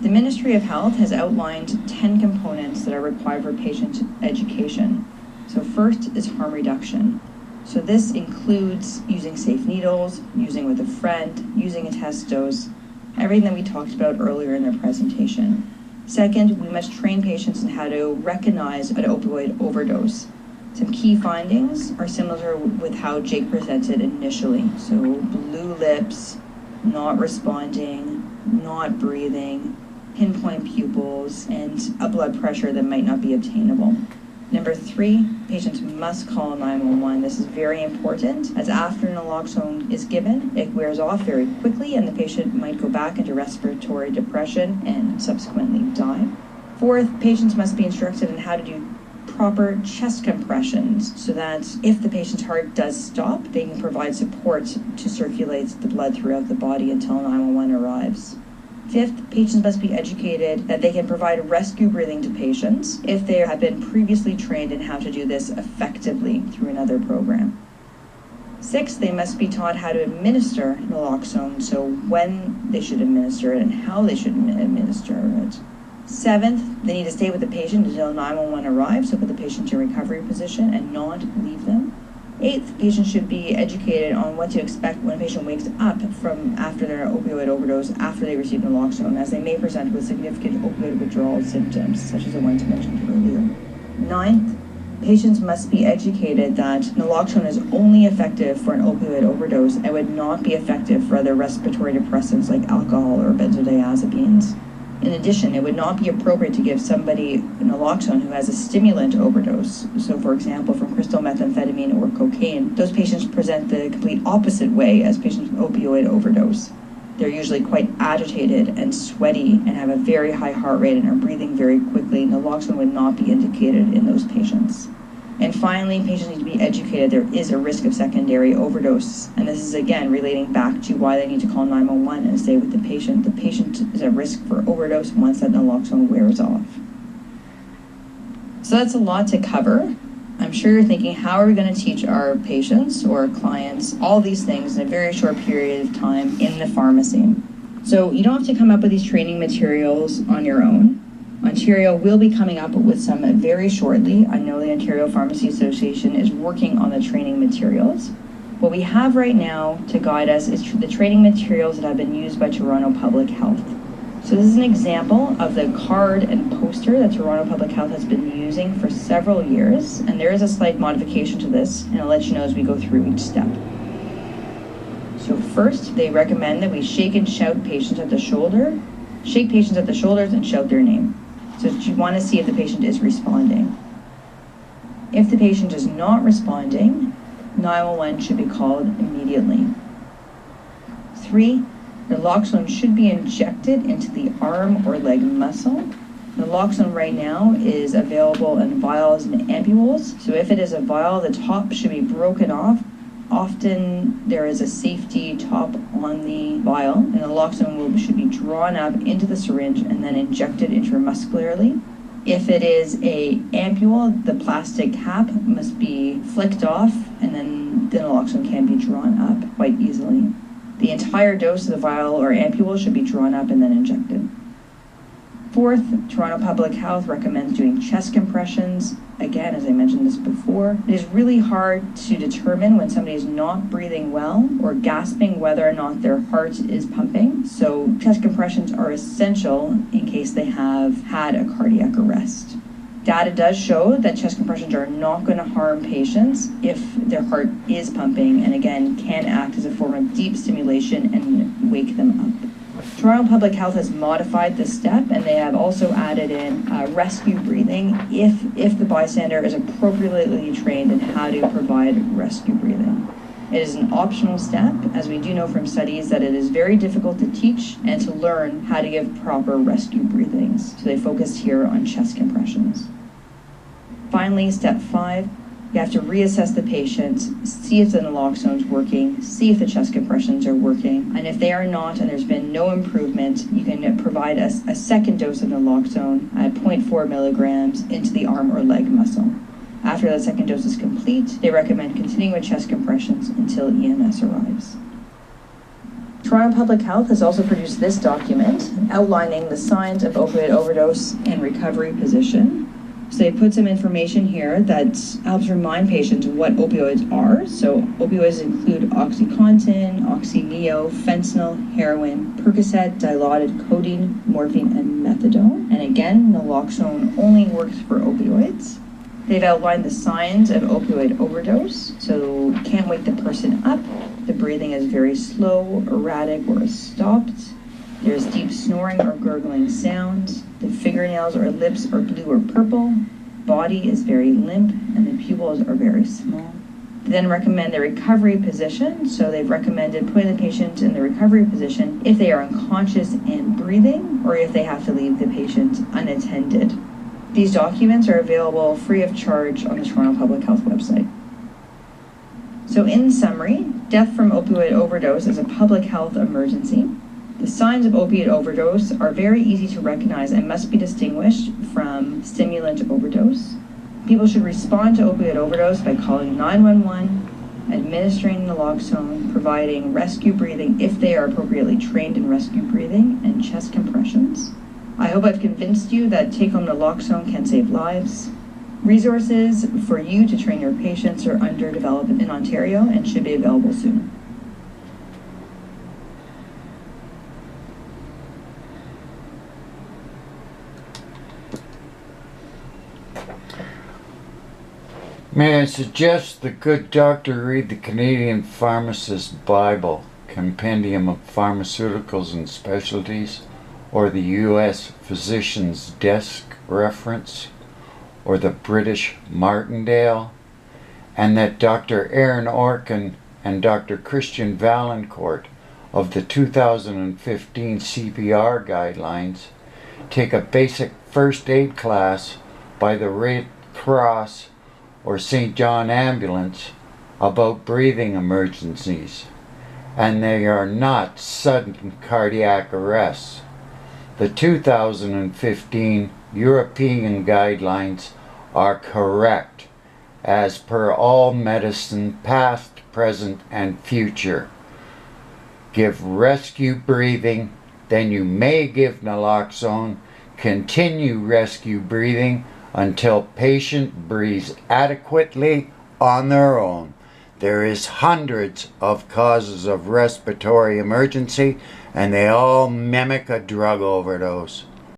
The Ministry of Health has outlined 10 components that are required for patient education. So first is harm reduction. So this includes using safe needles, using with a friend, using a test dose, everything that we talked about earlier in the presentation. Second, we must train patients in how to recognize an opioid overdose. Some key findings are similar with how Jake presented initially. So blue lips, not responding, not breathing, pinpoint pupils, and a blood pressure that might not be obtainable. Number 3, patients must call 911. This is very important, as after naloxone is given, it wears off very quickly and the patient might go back into respiratory depression and subsequently die. 4th, patients must be instructed on how to do proper chest compressions so that if the patient's heart does stop, they can provide support to circulate the blood throughout the body until 911 arrives. 5th, patients must be educated that they can provide rescue breathing to patients if they have been previously trained in how to do this effectively through another program. 6th, they must be taught how to administer naloxone, so when they should administer it and how they should administer it. 7th, they need to stay with the patient until 911 arrives, so put the patient in recovery position and not leave them. 8th, patients should be educated on what to expect when a patient wakes up from after their opioid overdose, after they receive naloxone, as they may present with significant opioid withdrawal symptoms, such as the ones mentioned earlier. 9th, patients must be educated that naloxone is only effective for an opioid overdose and would not be effective for other respiratory depressants like alcohol or benzodiazepines. In addition, it would not be appropriate to give somebody naloxone who has a stimulant overdose. So for example, from crystal methamphetamine or cocaine, those patients present the complete opposite way as patients with opioid overdose. They're usually quite agitated and sweaty and have a very high heart rate and are breathing very quickly. Naloxone would not be indicated in those patients. And finally, patients need to be educated there is a risk of secondary overdose. And this is again relating back to why they need to call 911 and stay with the patient. The patient is at risk for overdose once that naloxone wears off. So that's a lot to cover. I'm sure you're thinking, how are we going to teach our patients or clients all these things in a very short period of time in the pharmacy? So you don't have to come up with these training materials on your own. Ontario will be coming up with some very shortly. I know the Ontario Pharmacy Association is working on the training materials. What we have right now to guide us is the training materials that have been used by Toronto Public Health. So this is an example of the card and poster that Toronto Public Health has been using for several years, and there is a slight modification to this, and I'll let you know as we go through each step. So first, they recommend that we shake and shout patients at the shoulder, shake patients at the shoulders and shout their name. So you want to see if the patient is responding. If the patient is not responding, 911 should be called immediately. 3, naloxone should be injected into the arm or leg muscle. Naloxone right now is available in vials and ampules. So if it is a vial, the top should be broken off. Often there is a safety top on the vial, and naloxone should be drawn up into the syringe and then injected intramuscularly. If it is a ampule, the plastic cap must be flicked off, and then the naloxone can be drawn up quite easily. The entire dose of the vial or ampule should be drawn up and then injected. 4th, Toronto Public Health recommends doing chest compressions. Again, as I mentioned this before, it is really hard to determine when somebody is not breathing well or gasping whether or not their heart is pumping. So chest compressions are essential in case they have had a cardiac arrest. Data does show that chest compressions are not going to harm patients if their heart is pumping, and again, can act as a form of deep stimulation and wake them up. Toronto Public Health has modified this step, and they have also added in rescue breathing if the bystander is appropriately trained in how to provide rescue breathing. It is an optional step, as we do know from studies that it is very difficult to teach and to learn how to give proper rescue breathings. So they focused here on chest compressions. Finally, step 5, you have to reassess the patient, see if the naloxone is working, see if the chest compressions are working, and if they are not and there's been no improvement, you can provide a second dose of naloxone at 0.4 milligrams into the arm or leg muscle. After that second dose is complete, they recommend continuing with chest compressions until EMS arrives. Toronto Public Health has also produced this document outlining the signs of opioid overdose and recovery position. So they put some information here that helps remind patients what opioids are. So opioids include OxyContin, OxyNeo, fentanyl, heroin, Percocet, Dilaudid, codeine, morphine, and methadone. And again, naloxone only works for opioids. They've outlined the signs of opioid overdose. So can't wake the person up. The breathing is very slow, erratic, or stopped. There's deep snoring or gurgling sounds. The fingernails or lips are blue or purple. Body is very limp, and the pupils are very small. They then recommend the recovery position. So they've recommended putting the patient in the recovery position if they are unconscious and breathing, or if they have to leave the patient unattended. These documents are available free of charge on the Toronto Public Health website. So in summary, death from opioid overdose is a public health emergency. The signs of opiate overdose are very easy to recognize and must be distinguished from stimulant overdose. People should respond to opioid overdose by calling 911, administering naloxone, providing rescue breathing if they are appropriately trained in rescue breathing, and chest compressions. I hope I've convinced you that take-home naloxone can save lives. Resources for you to train your patients are under development in Ontario and should be available soon. May I suggest the good doctor read the Canadian Pharmacist Bible, Compendium of Pharmaceuticals and Specialties, or the U.S. Physician's Desk reference, or the British Martindale, and that Dr. Aaron Orkin and Dr. Christian Valancourt of the 2015 CPR guidelines take a basic first aid class by the Red Cross or St. John Ambulance about breathing emergencies, and they are not sudden cardiac arrests. The 2015 European guidelines are correct as per all medicine past, present, and future. Give rescue breathing, then you may give naloxone. Continue rescue breathing until patient breathes adequately on their own. There is hundreds of causes of respiratory emergency, and they all mimic a drug overdose.